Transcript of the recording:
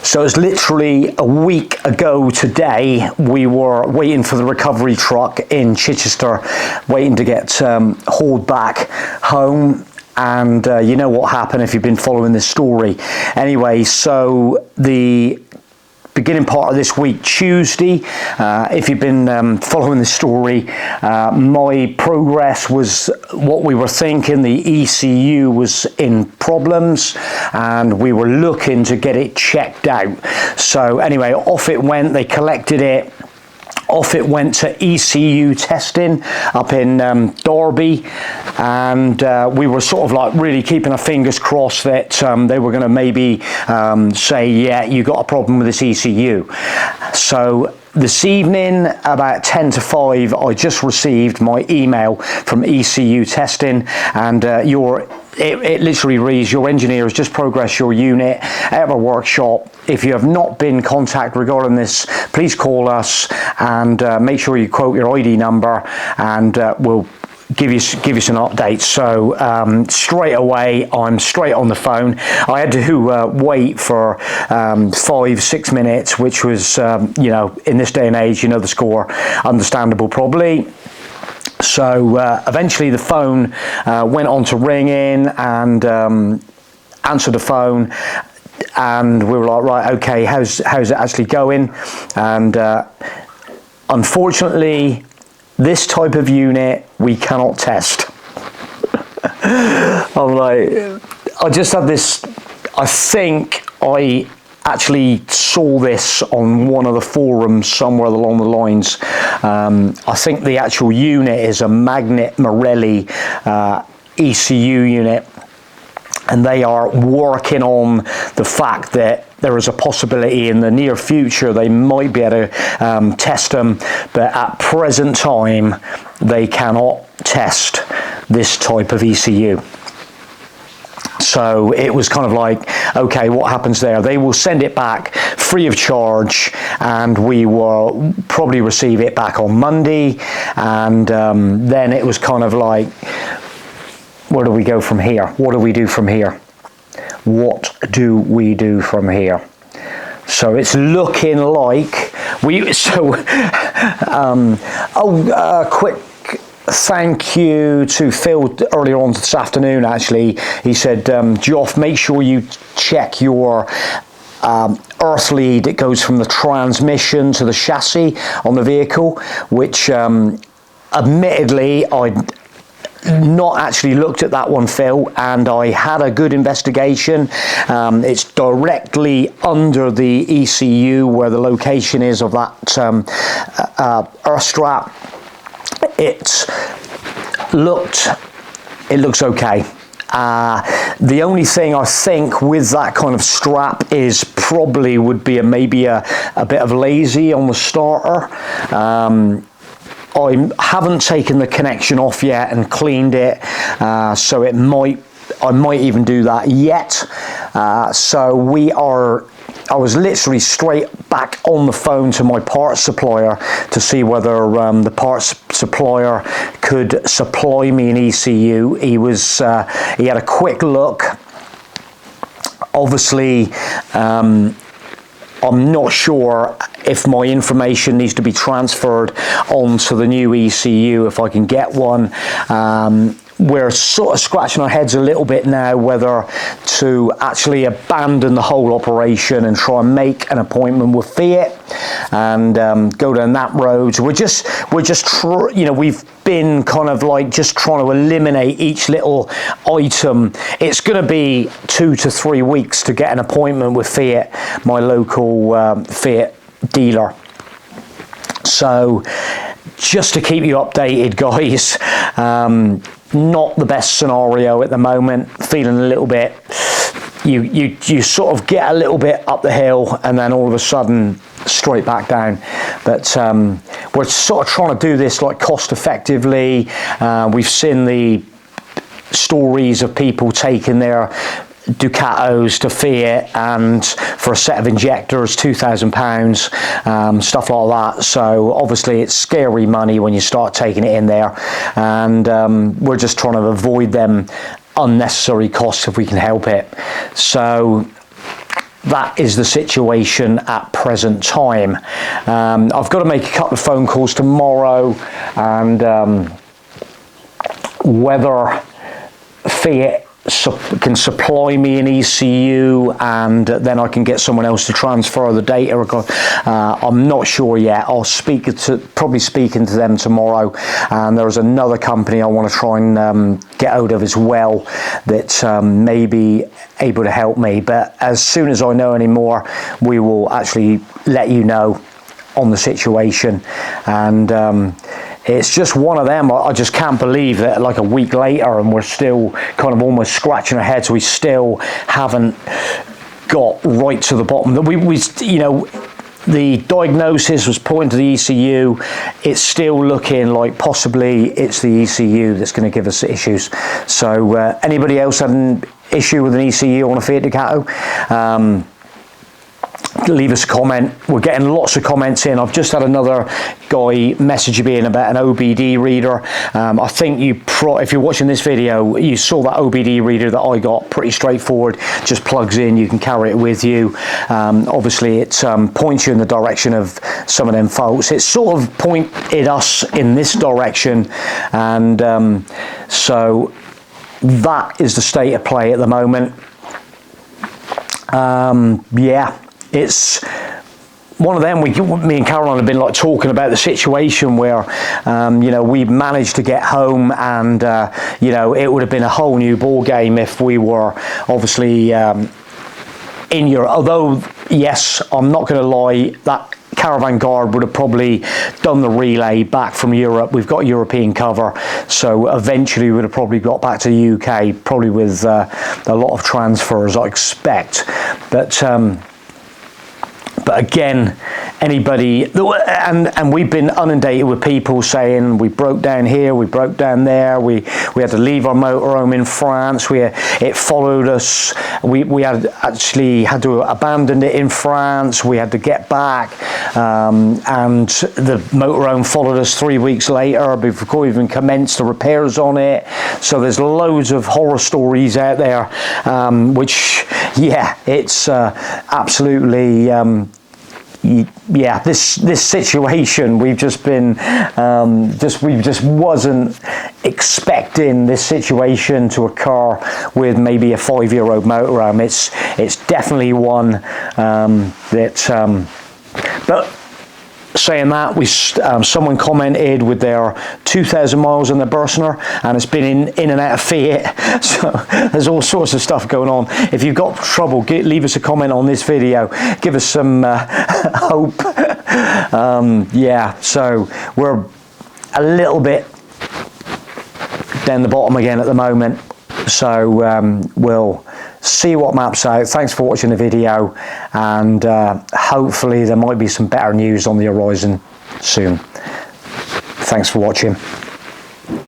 So it's literally a week ago today, we were waiting for the recovery truck in Chichester, waiting to get hauled back home. And you know what happened if you've been following this story. Anyway, so the beginning part of this week, Tuesday, if you've been following the story, my progress was what we were thinking. The ECU was in problems and we were looking to get it checked out. So anyway, off it went, they collected it. Off it went to ECU testing up in Derby, and we were sort of like really keeping our fingers crossed that they were going to maybe say, yeah, you got a problem with this ECU. So this evening, about 10 to 5, I just received my email from ECU testing, and it literally reads, your engineer has just progressed your unit out of a workshop. If you have not been contacted regarding this, please call us and make sure you quote your ID number, and we'll give you an update. So straight away, I'm straight on the phone. I had to wait for 5-6 minutes, which was, you know, in this day and age, you know the score, understandable probably. So eventually the phone went on to ringing, and answered the phone, and we were like, right, okay, how's it actually going? And unfortunately, this type of unit we cannot test. I'm like, I just had this, I think I actually saw this on one of the forums somewhere along the lines. I think the actual unit is a Magnet Morelli ECU unit, and they are working on the fact that there is a possibility in the near future they might be able to test them, but at present time they cannot test this type of ECU. So it was kind of like, okay, what happens there? They will send it back free of charge, and we will probably receive it back on Monday. And then it was kind of like, where do we go from here? What do we do from here? What do we do from here? So it's looking like quick thank you to Phil earlier on this afternoon. Actually, he said, Joff, make sure you check your earth lead that goes from the transmission to the chassis on the vehicle, which admittedly I'd not actually looked at that one, Phil, and I had a good investigation. It's directly under the ECU where the location is of that earth strap. It looks okay. The only thing I think with that kind of strap is probably would be maybe a bit of lazy on the starter. I haven't taken the connection off yet and cleaned it, so I might even do that yet. So I was literally straight back on the phone to my parts supplier to see whether the parts supplier could supply me an ECU. He had a quick look. Obviously, I'm not sure if my information needs to be transferred onto the new ECU, if I can get one. We're sort of scratching our heads a little bit now whether to actually abandon the whole operation and try and make an appointment with Fiat and go down that road. We're just you know, we've been kind of like just trying to eliminate each little item. It's going to be 2 to 3 weeks to get an appointment with Fiat, my local Fiat dealer. So just to keep you updated, guys, not the best scenario at the moment. Feeling a little bit, you sort of get a little bit up the hill and then all of a sudden straight back down. But we're sort of trying to do this like cost effectively. We've seen the stories of people taking their Ducatos to Fiat and for a set of injectors £2,000, stuff like that. So obviously it's scary money when you start taking it in there, and we're just trying to avoid them unnecessary costs if we can help it. So that is the situation at present time. I've got to make a couple of phone calls tomorrow, and whether FIAT can supply me an ECU and then I can get someone else to transfer the data. I'm not sure yet. I'll probably speaking to them tomorrow, and there's another company I want to try and get out of as well that may be able to help me. But as soon as I know any more, we will actually let you know on the situation. And it's just one of them. I just can't believe that like a week later and we're still kind of almost scratching our heads. We still haven't got right to the bottom. We you know, the diagnosis was pointing to the ECU. It's still looking like possibly it's the ECU that's going to give us issues. So anybody else had an issue with an ECU on a FIAT Ducato? Leave us a comment. We're getting lots of comments in. I've just had another guy message me in about an OBD reader. I think if you're watching this video, you saw that OBD reader that I got. Pretty straightforward, just plugs in, you can carry it with you. Obviously it points you in the direction of some of them faults. It sort of pointed us in this direction, and so that is the state of play at the moment. Yeah, it's one of them. Me and Caroline have been like talking about the situation where, you know, we managed to get home, and you know, it would have been a whole new ball game if we were obviously in Europe. Although, yes, I'm not going to lie, that caravan guard would have probably done the relay back from Europe. We've got European cover, so eventually we would have probably got back to the UK, probably with a lot of transfers, I expect. But again, anybody, and we've been inundated with people saying we broke down here, we broke down there, we had to leave our motorhome in France, it followed us, we had to abandon it in France, we had to get back, and the motorhome followed us 3 weeks later before we even commenced the repairs on it. So there's loads of horror stories out there, which, yeah, it's absolutely yeah, this situation, we've just been we just wasn't expecting this situation to occur with maybe a 5-year-old motorhome. It's definitely one that but saying that, someone commented with their 2,000 miles on their Burstner, and it's been in and out of FIAT, so there's all sorts of stuff going on. If you've got trouble, leave us a comment on this video, give us some hope. Yeah, so we're a little bit down the bottom again at the moment, so we'll see what maps out. Thanks for watching the video, and hopefully there might be some better news on the horizon soon. Thanks for watching.